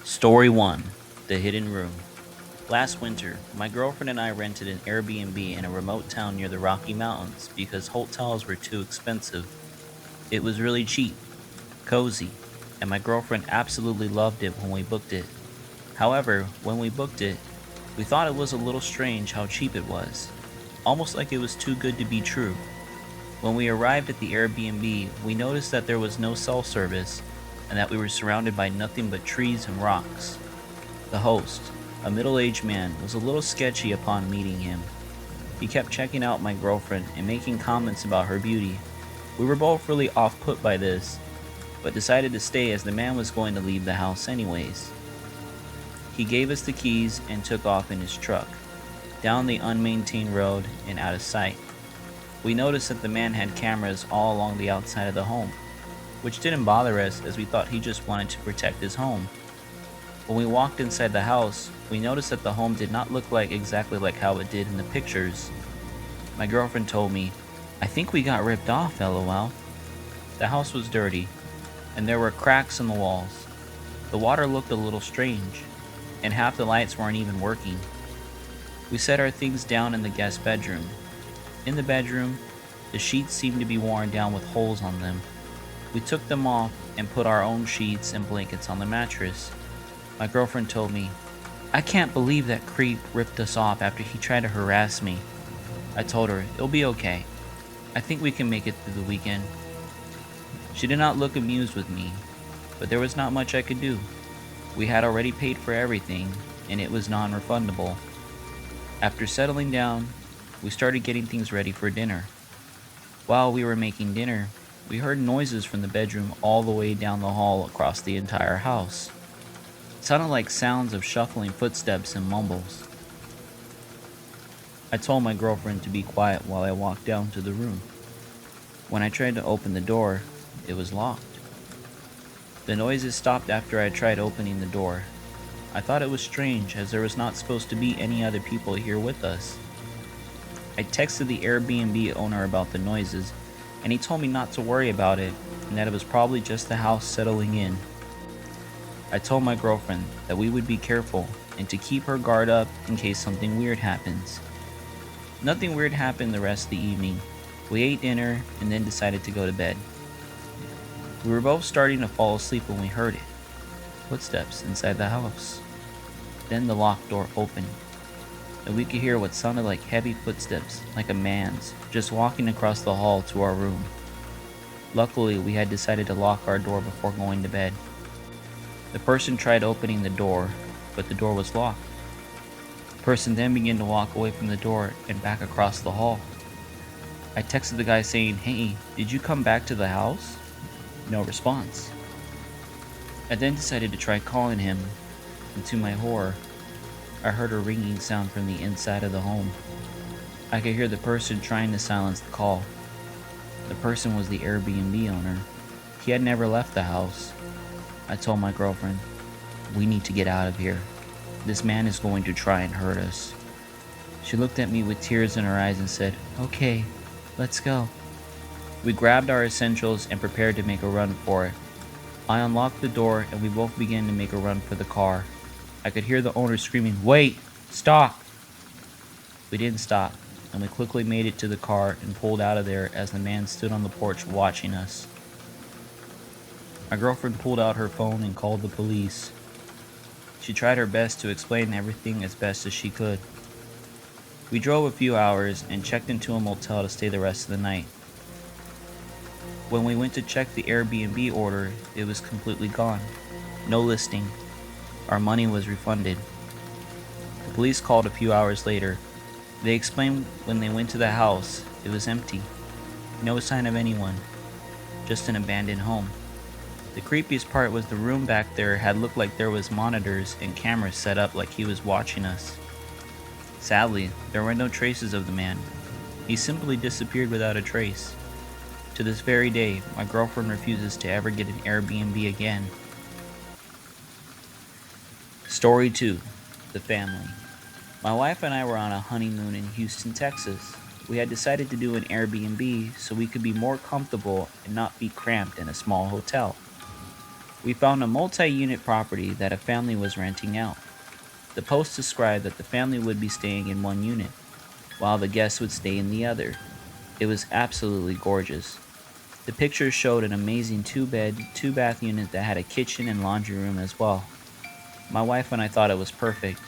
Story 1. The Hidden Room. Last winter, my girlfriend and I rented an Airbnb in a remote town near the Rocky Mountains because hotels were too expensive. It was really cheap, cozy, and my girlfriend absolutely loved it when we booked it. However, when we booked it, we thought it was a little strange how cheap it was, almost like it was too good to be true. When we arrived at the Airbnb, we noticed that there was no cell service and that we were surrounded by nothing but trees and rocks. The host, a middle aged man, was a little sketchy upon meeting him. He kept checking out my girlfriend and making comments about her beauty. We were both really off put by this, but decided to stay as the man was going to leave the house anyways. He gave us the keys and took off in his truck, down the unmaintained road and out of sight. We noticed that the man had cameras all along the outside of the home, which didn't bother us as we thought he just wanted to protect his home. When we walked inside the house, we noticed that the home did not look like exactly like how it did in the pictures. My girlfriend told me, "I think we got ripped off, lol." The house was dirty, and there were cracks in the walls. The water looked a little strange, and half the lights weren't even working. We set our things down in the guest bedroom. In the bedroom, the sheets seemed to be worn down with holes on them. We took them off and put our own sheets and blankets on the mattress. My girlfriend told me, "I can't believe that creep ripped us off after he tried to harass me." I told her, "It'll be okay. I think we can make it through the weekend." She did not look amused with me, but there was not much I could do. We had already paid for everything, and it was non-refundable. After settling down, we started getting things ready for dinner. While we were making dinner, we heard noises from the bedroom all the way down the hall across the entire house. It sounded like sounds of shuffling footsteps and mumbles. I told my girlfriend to be quiet while I walked down to the room. When I tried to open the door, it was locked. The noises stopped after I tried opening the door. I thought it was strange as there was not supposed to be any other people here with us. I texted the Airbnb owner about the noises, and he told me not to worry about it and that it was probably just the house settling in. I told my girlfriend that we would be careful and to keep her guard up in case something weird happens. Nothing weird happened the rest of the evening. We ate dinner and then decided to go to bed. We were both starting to fall asleep when we heard it. Footsteps inside the house. Then the locked door opened, and we could hear what sounded like heavy footsteps, like a man's, just walking across the hall to our room. Luckily, we had decided to lock our door before going to bed. The person tried opening the door, but the door was locked. The person then began to walk away from the door and back across the hall. I texted the guy saying, "Hey, did you come back to the house?" No response. I then decided to try calling him, and to my horror, I heard a ringing sound from the inside of the home. I could hear the person trying to silence the call. The person was the Airbnb owner. He had never left the house. I told my girlfriend, "We need to get out of here. This man is going to try and hurt us." She looked at me with tears in her eyes and said, "Okay, let's go." We grabbed our essentials and prepared to make a run for it. I unlocked the door and we both began to make a run for the car. I could hear the owner screaming, "Wait! Stop!" We didn't stop, and we quickly made it to the car and pulled out of there as the man stood on the porch watching us. My girlfriend pulled out her phone and called the police. She tried her best to explain everything as best as she could. We drove a few hours and checked into a motel to stay the rest of the night. When we went to check the Airbnb order, it was completely gone. No listing. Our money was refunded. The police called a few hours later. They explained when they went to the house, it was empty. No sign of anyone. Just an abandoned home. The creepiest part was the room back there had looked like there was monitors and cameras set up like he was watching us. Sadly, there were no traces of the man. He simply disappeared without a trace. To this very day, my girlfriend refuses to ever get an Airbnb again. Story 2. The Family. My wife and I were on a honeymoon in Houston, Texas. We had decided to do an Airbnb so we could be more comfortable and not be cramped in a small hotel. We found a multi-unit property that a family was renting out. The post described that the family would be staying in one unit, while the guests would stay in the other. It was absolutely gorgeous. The pictures showed an amazing two-bed, two-bath unit that had a kitchen and laundry room as well. My wife and I thought it was perfect.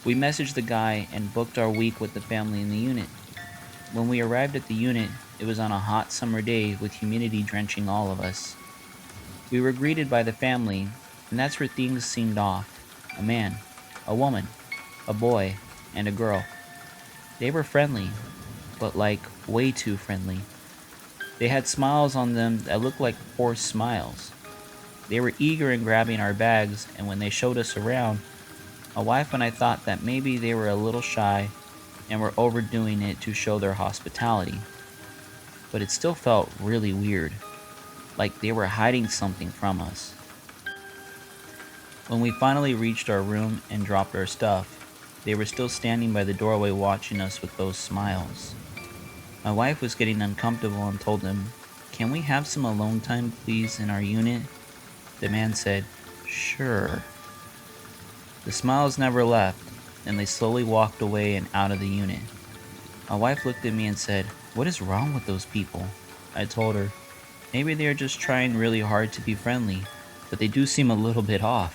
We messaged the guy and booked our week with the family in the unit. When we arrived at the unit, it was on a hot summer day with humidity drenching all of us. We were greeted by the family, and that's where things seemed off. A man, a woman, a boy, and a girl. They were friendly, but like way too friendly. They had smiles on them that looked like forced smiles. They were eager in grabbing our bags, and when they showed us around, my wife and I thought that maybe they were a little shy and were overdoing it to show their hospitality. But it still felt really weird, like they were hiding something from us. When we finally reached our room and dropped our stuff, they were still standing by the doorway watching us with those smiles. My wife was getting uncomfortable and told them, "Can we have some alone time, please, in our unit?" The man said, "Sure." The smiles never left, and they slowly walked away and out of the unit. My wife looked at me and said, "What is wrong with those people?" I told her, "Maybe they are just trying really hard to be friendly, but they do seem a little bit off."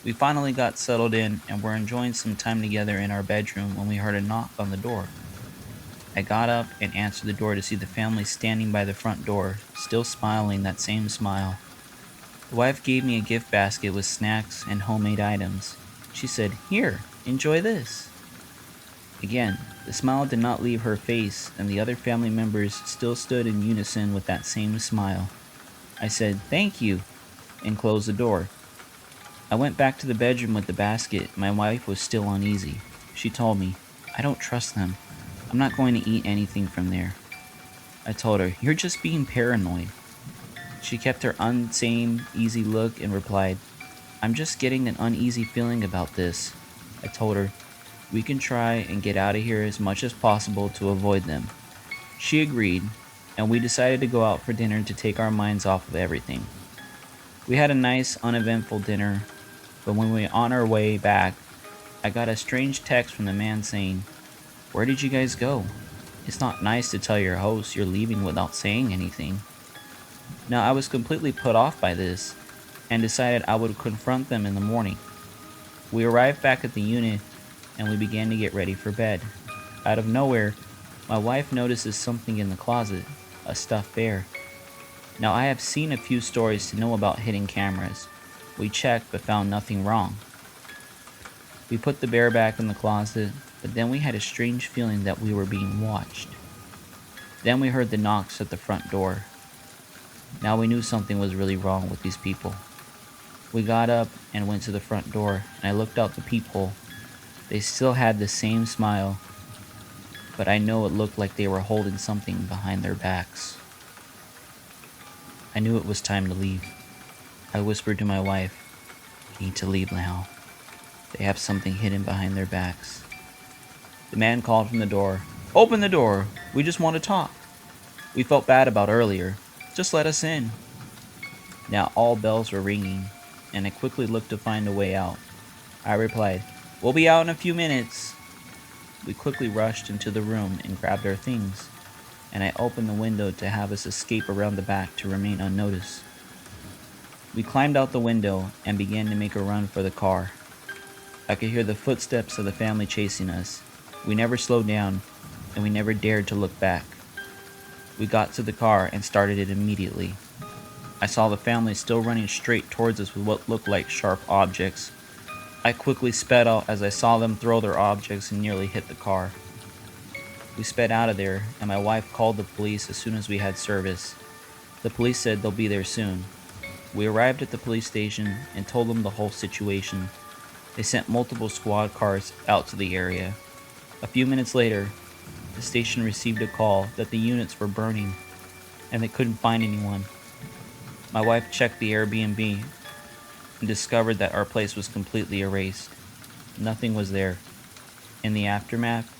We finally got settled in and were enjoying some time together in our bedroom when we heard a knock on the door. I got up and answered the door to see the family standing by the front door, still smiling that same smile. The wife gave me a gift basket with snacks and homemade items. She said, "Here, enjoy this." Again, the smile did not leave her face, and the other family members still stood in unison with that same smile. I said, "Thank you," and closed the door. I went back to the bedroom with the basket. My wife was still uneasy. She told me, "I don't trust them. I'm not going to eat anything from there." I told her, "You're just being paranoid." She kept her unsame, easy look and replied, "I'm just getting an uneasy feeling about this." I told her, "We can try and get out of here as much as possible to avoid them." She agreed, and we decided to go out for dinner to take our minds off of everything. We had a nice, uneventful dinner, but when we were on our way back, I got a strange text from the man saying, "Where did you guys go? It's not nice to tell your host you're leaving without saying anything." Now, I was completely put off by this and decided I would confront them in the morning. We arrived back at the unit and we began to get ready for bed. Out of nowhere, my wife notices something in the closet, a stuffed bear. Now, I have seen a few stories to know about hidden cameras. We checked but found nothing wrong. We put the bear back in the closet, but then we had a strange feeling that we were being watched. Then we heard the knocks at the front door. Now we knew something was really wrong with these people. We got up and went to the front door, and I looked out the peephole. They still had the same smile, but I know it looked like they were holding something behind their backs. I knew it was time to leave. I whispered to my wife, "We need to leave now. They have something hidden behind their backs." The man called from the door, "Open the door. We just want to talk. We felt bad about earlier. Just let us in." Now all bells were ringing, and I quickly looked to find a way out. I replied, "We'll be out in a few minutes." We quickly rushed into the room and grabbed our things, and I opened the window to have us escape around the back to remain unnoticed. We climbed out the window and began to make a run for the car. I could hear the footsteps of the family chasing us. We never slowed down, and we never dared to look back. We got to the car and started it immediately. I saw the family still running straight towards us with what looked like sharp objects. I quickly sped out as I saw them throw their objects and nearly hit the car. We sped out of there, and my wife called the police as soon as we had service. The police said they'll be there soon. We arrived at the police station and told them the whole situation. They sent multiple squad cars out to the area. A few minutes later, the station received a call that the units were burning and they couldn't find anyone. My wife checked the Airbnb and discovered that our place was completely erased. Nothing was there. In the aftermath,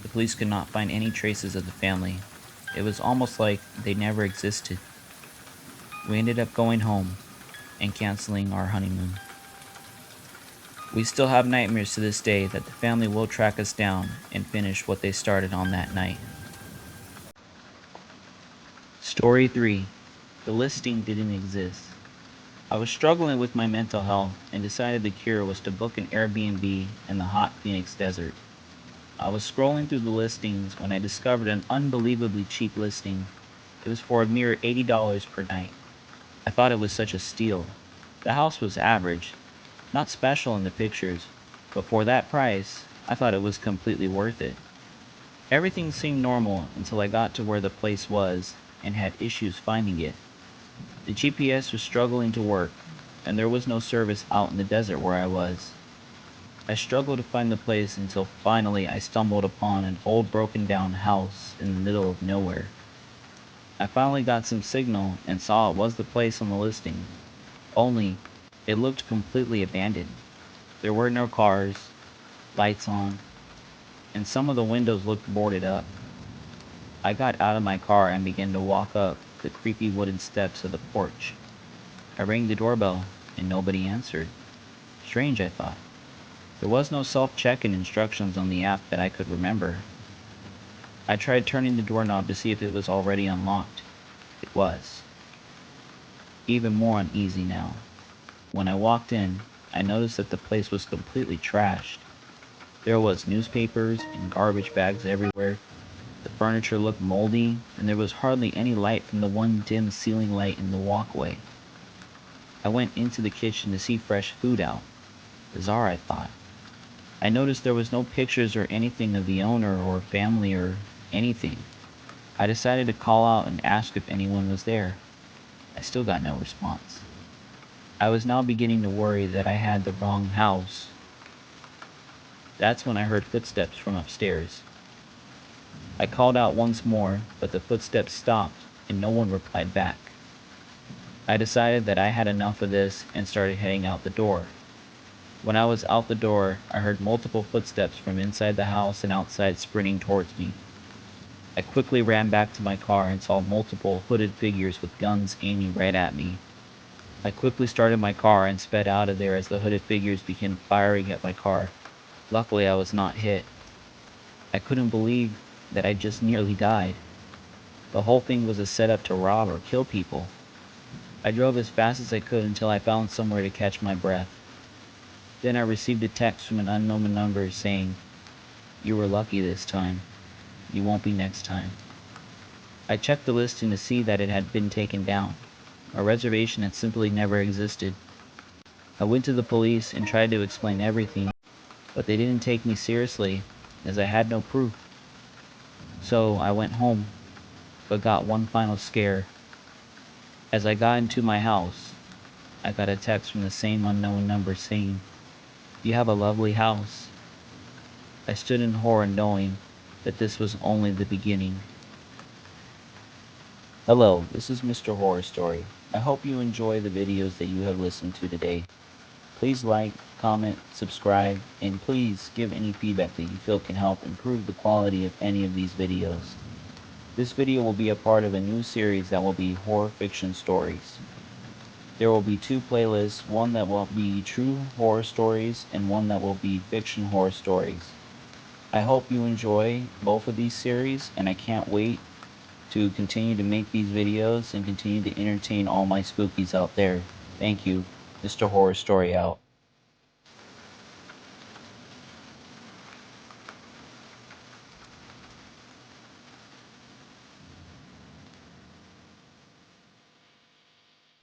the police could not find any traces of the family. It was almost like they never existed. We ended up going home and canceling our honeymoon. We still have nightmares to this day that the family will track us down and finish what they started on that night. Story 3. The listing didn't exist. I was struggling with my mental health and decided the cure was to book an Airbnb in the hot Phoenix desert. I was scrolling through the listings when I discovered an unbelievably cheap listing. It was for a mere $80 per night. I thought it was such a steal. The house was average, not special in the pictures, but for that price, I thought it was completely worth it. Everything seemed normal until I got to where the place was and had issues finding it. The GPS was struggling to work, and there was no service out in the desert where I was. I struggled to find the place until finally I stumbled upon an old broken down house in the middle of nowhere. I finally got some signal and saw it was the place on the listing, only it looked completely abandoned. There were no cars, lights on, and some of the windows looked boarded up. I got out of my car and began to walk up the creepy wooden steps of the porch. I rang the doorbell and nobody answered. Strange, I thought. There was no self-check-in instructions on the app that I could remember. I tried turning the doorknob to see if it was already unlocked. It was. Even more uneasy now. When I walked in, I noticed that the place was completely trashed. There was newspapers and garbage bags everywhere. The furniture looked moldy, and there was hardly any light from the one dim ceiling light in the walkway. I went into the kitchen to see fresh food out. Bizarre, I thought. I noticed there was no pictures or anything of the owner or family or anything. I decided to call out and ask if anyone was there. I still got no response. I was now beginning to worry that I had the wrong house. That's when I heard footsteps from upstairs. I called out once more, but the footsteps stopped and no one replied back. I decided that I had enough of this and started heading out the door. When I was out the door, I heard multiple footsteps from inside the house and outside sprinting towards me. I quickly ran back to my car and saw multiple hooded figures with guns aiming right at me. I quickly started my car and sped out of there as the hooded figures began firing at my car. Luckily, I was not hit. I couldn't believe that I just nearly died. The whole thing was a setup to rob or kill people. I drove as fast as I could until I found somewhere to catch my breath. Then I received a text from an unknown number saying, "You were lucky this time. You won't be next time." I checked the listing to see that it had been taken down. A reservation had simply never existed. I went to the police and tried to explain everything, but they didn't take me seriously as I had no proof. So I went home, but got one final scare. As I got into my house, I got a text from the same unknown number saying, "You have a lovely house." I stood in horror knowing that this was only the beginning. Hello, this is Mr. Horror Story. I hope you enjoy the videos that you have listened to today. Please like, comment, subscribe, and please give any feedback that you feel can help improve the quality of any of these videos. This video will be a part of a new series that will be horror fiction stories. There will be two playlists, one that will be true horror stories and one that will be fiction horror stories. I hope you enjoy both of these series, and I can't wait to continue to make these videos and continue to entertain all my spookies out there. Thank you. Mr. Horror Story out.